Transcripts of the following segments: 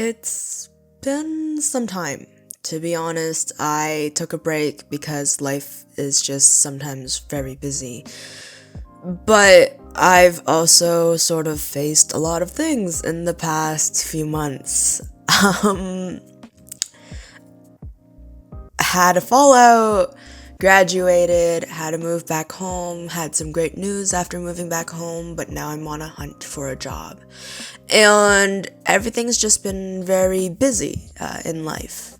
It's been some time. To be honest, I took a break because life is just sometimes very busy. But I've also sort of faced a lot of things in the past few months. Um, had a fallout, graduated, had to move back home, had some great news after moving back home, but now I'm on a hunt for a job. And everything's just been very busy in life.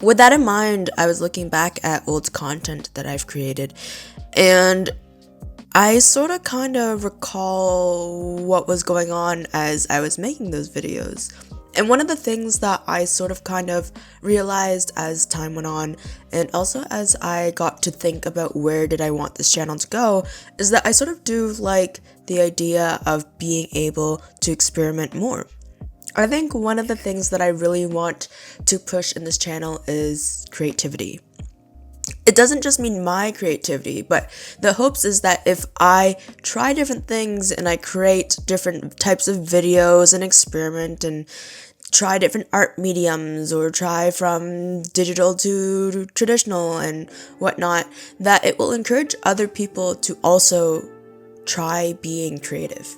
With that in mind, I was looking back at old content that I've created, and I sort of kind of recall what was going on as I was making those videos. And one of the things that I sort of kind of realized as time went on, and also as I got to think about where did I want this channel to go, is that I sort of do like the idea of being able to experiment more. I think one of the things that I really want to push in this channel is creativity. It doesn't just mean my creativity, but the hopes is that if I try different things and I create different types of videos and experiment and try different art mediums or try from digital to traditional and whatnot, that it will encourage other people to also try being creative.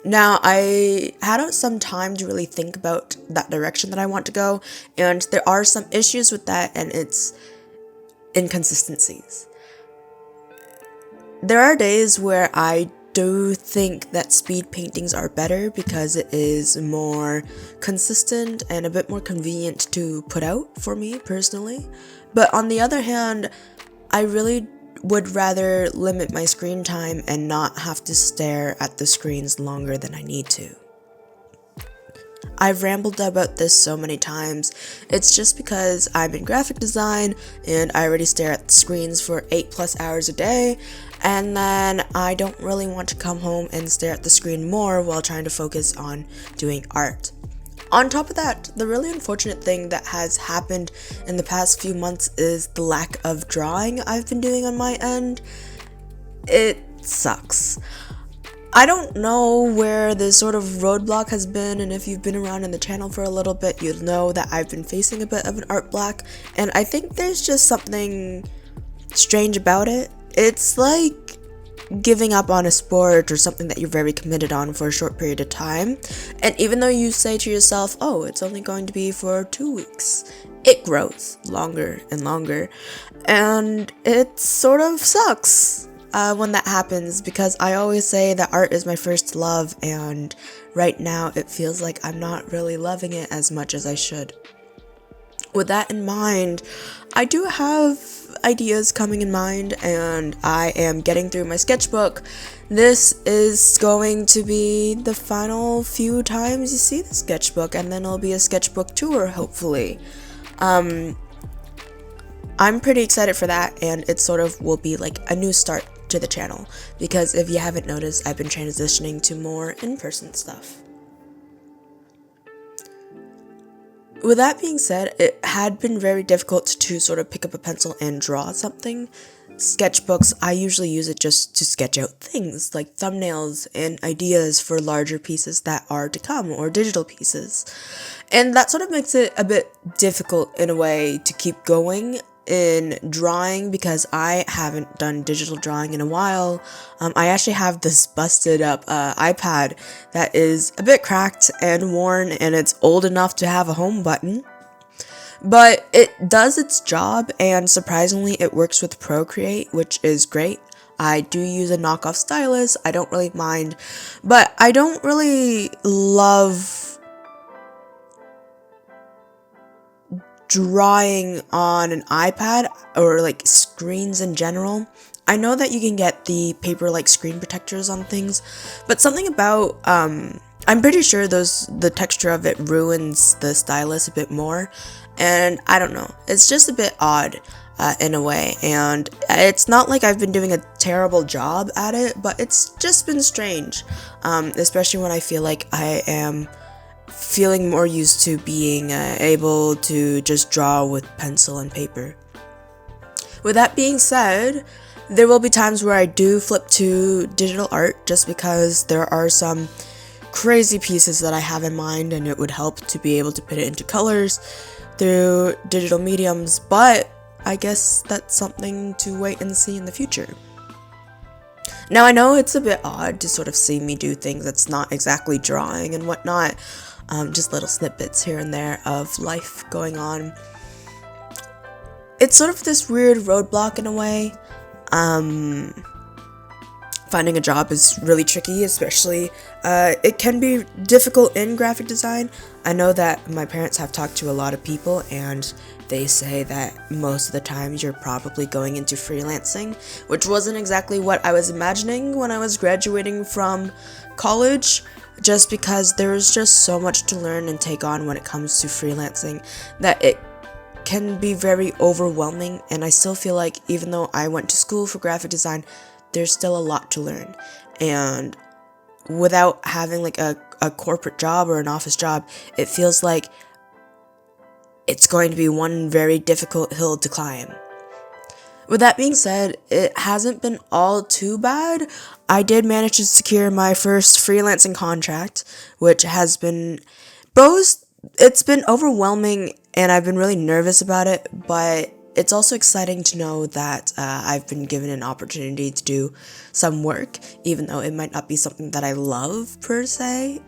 Now, I had some time to really think about that direction that I want to go, and there are some issues with that, and it's inconsistencies. There are days where I do think that speed paintings are better because it is more consistent and a bit more convenient to put out for me personally. But on the other hand, I really would rather limit my screen time and not have to stare at the screens longer than I need to. I've rambled about this so many times. It's just because I'm in graphic design and I already stare at the screens for 8+ hours a day, and then I don't really want to come home and stare at the screen more while trying to focus on doing art. On top of that, the really unfortunate thing that has happened in the past few months is the lack of drawing I've been doing on my end. It sucks. I don't know where this sort of roadblock has been, and if you've been around in the channel for a little bit, you'll know that I've been facing a bit of an art block, and I think there's just something strange about it. It's like giving up on a sport or something that you're very committed on for a short period of time, and even though you say to yourself, oh, it's only going to be for 2 weeks, it grows longer and longer, and it sort of sucks when that happens, because I always say that art is my first love, and right now it feels like I'm not really loving it as much as I should. With that in mind, I do have ideas coming in mind, and I am getting through my sketchbook. This is going to be the final few times you see the sketchbook, and then it'll be a sketchbook tour, hopefully. I'm pretty excited for that, and it sort of will be like a new start to the channel, because if you haven't noticed, I've been transitioning to more in-person stuff. With that being said, it had been very difficult to sort of pick up a pencil and draw something. Sketchbooks, I usually use it just to sketch out things like thumbnails and ideas for larger pieces that are to come, or digital pieces. And that sort of makes it a bit difficult in a way to keep going in drawing, because I haven't done digital drawing in a while. I actually have this busted up iPad that is a bit cracked and worn, and it's old enough to have a home button. But it does its job, and surprisingly it works with Procreate, which is great. I do use a knockoff stylus, I don't really mind, but I don't really love drawing on an iPad or like screens in general. I know that you can get the paper like screen protectors on things, but something about I'm pretty sure the texture of it ruins the stylus a bit more, and I don't know, it's just a bit odd in a way, and it's not like I've been doing a terrible job at it, but it's just been strange, especially when I feel like I am feeling more used to being able to just draw with pencil and paper. With that being said, there will be times where I do flip to digital art just because there are some crazy pieces that I have in mind, and it would help to be able to put it into colors through digital mediums, but I guess that's something to wait and see in the future. Now, I know it's a bit odd to sort of see me do things that's not exactly drawing and whatnot, just little snippets here and there of life going on. It's sort of this weird roadblock in a way. Finding a job is really tricky, especially it can be difficult in graphic design. I know that my parents have talked to a lot of people, and they say that most of the time you're probably going into freelancing, which wasn't exactly what I was imagining when I was graduating from college, just because there's just so much to learn and take on when it comes to freelancing that it can be very overwhelming. And I still feel like even though I went to school for graphic design, there's still a lot to learn, and without having like a corporate job or an office job, it feels like it's going to be one very difficult hill to climb. With that being said, it hasn't been all too bad. I did manage to secure my first freelancing contract, which has been it's been overwhelming, and I've been really nervous about it, but it's also exciting to know that I've been given an opportunity to do some work, even though it might not be something that I love per se,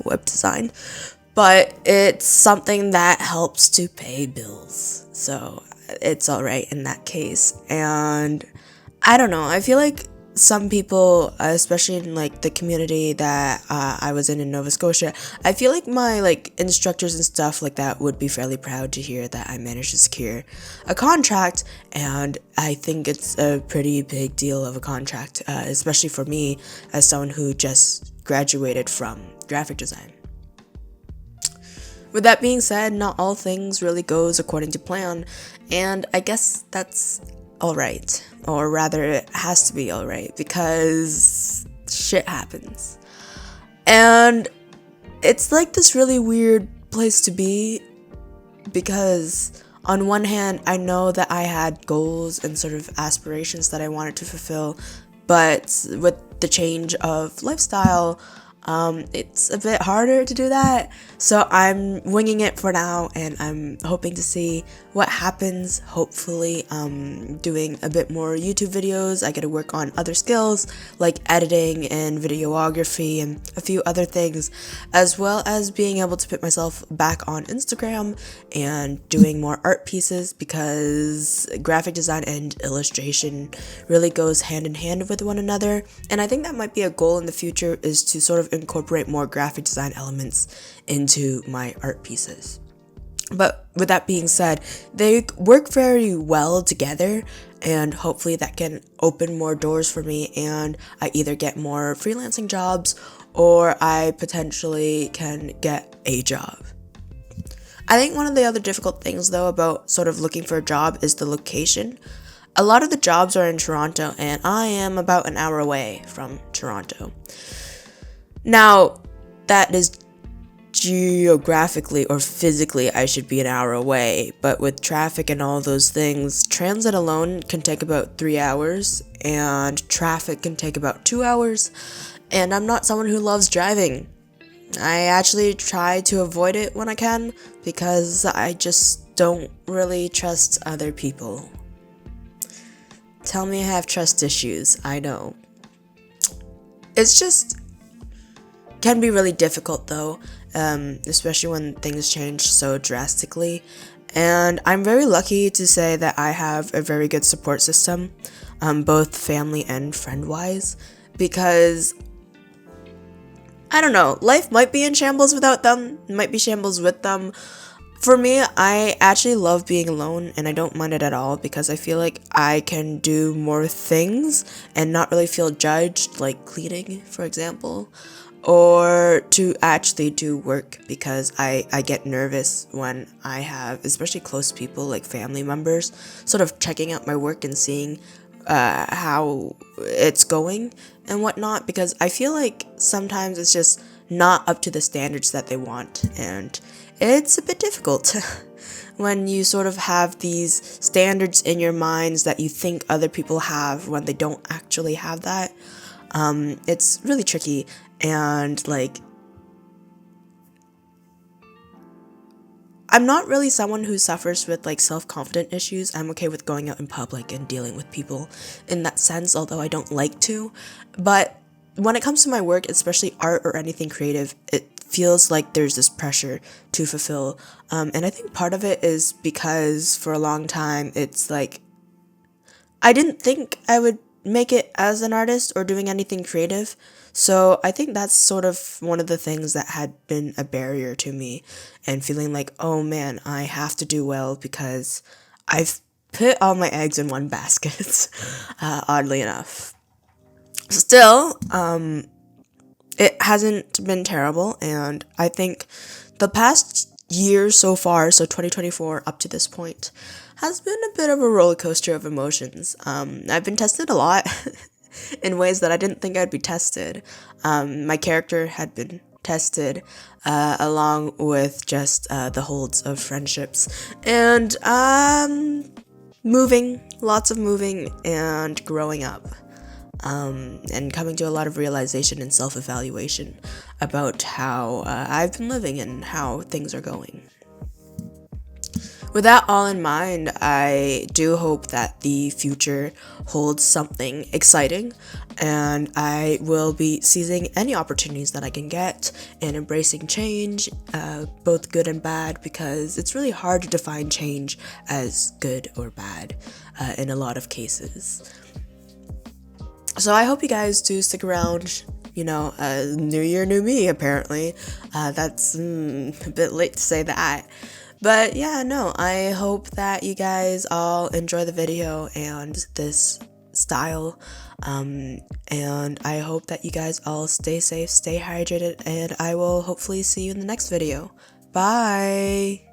web design, but it's something that helps to pay bills, so it's alright in that case. And I don't know, I feel like some people, especially in like the community that I was in Nova Scotia, I feel like my like instructors and stuff like that would be fairly proud to hear that I managed to secure a contract, and I think it's a pretty big deal of a contract, especially for me as someone who just graduated from graphic design. With that being said, not all things really goes according to plan, and I guess that's alright, or rather it has to be alright, because shit happens. And it's like this really weird place to be, because on one hand I know that I had goals and sort of aspirations that I wanted to fulfill, but with the change of lifestyle, it's a bit harder to do that, so I'm winging it for now, and I'm hoping to see what happens. Hopefully, doing a bit more YouTube videos. I get to work on other skills like editing and videography and a few other things, as well as being able to put myself back on Instagram and doing more art pieces, because graphic design and illustration really goes hand in hand with one another, and I think that might be a goal in the future, is to sort of incorporate more graphic design elements into my art pieces. But with that being said, they work very well together, and hopefully that can open more doors for me, and I either get more freelancing jobs or I potentially can get a job. I think one of the other difficult things though about sort of looking for a job is the location. A lot of the jobs are in Toronto, and I am about an hour away from Toronto. Now, that is geographically or physically I should be an hour away, but with traffic and all those things, transit alone can take about 3 hours, and traffic can take about 2 hours, and I'm not someone who loves driving. I actually try to avoid it when I can, because I just don't really trust other people. Tell me I have trust issues, I know. It's just can be really difficult though, especially when things change so drastically. And I'm very lucky to say that I have a very good support system, both family and friend-wise, because I don't know, life might be in shambles without them, might be shambles with them. For me, I actually love being alone, and I don't mind it at all, because I feel like I can do more things and not really feel judged, like cleaning, for example, or to actually do work, because I get nervous when I have, especially close people like family members, sort of checking out my work and seeing how it's going and whatnot, because I feel like sometimes it's just not up to the standards that they want, and it's a bit difficult when you sort of have these standards in your minds that you think other people have when they don't actually have that. It's really tricky, and like I'm not really someone who suffers with like self-confident issues. I'm okay with going out in public and dealing with people in that sense, although I don't like to. But when it comes to my work, especially art or anything creative, it feels like there's this pressure to fulfill. And I think part of it is because for a long time, it's like I didn't think I would make it as an artist or doing anything creative. So I think that's sort of one of the things that had been a barrier to me, and feeling like, oh man, I have to do well because I've put all my eggs in one basket, oddly enough. Still, it hasn't been terrible, and I think the past year so far, so 2024 up to this point, has been a bit of a roller coaster of emotions. I've been tested a lot in ways that I didn't think I'd be tested. My character had been tested, along with just the holds of friendships, and moving, lots of moving, and growing up. And coming to a lot of realization and self-evaluation about how I've been living and how things are going. With that all in mind, I do hope that the future holds something exciting, and I will be seizing any opportunities that I can get and embracing change, both good and bad, because it's really hard to define change as good or bad in a lot of cases. So I hope you guys do stick around. New year, new me, apparently. That's a bit late to say that. But yeah, no, I hope that you guys all enjoy the video and this style. And I hope that you guys all stay safe, stay hydrated, and I will hopefully see you in the next video. Bye!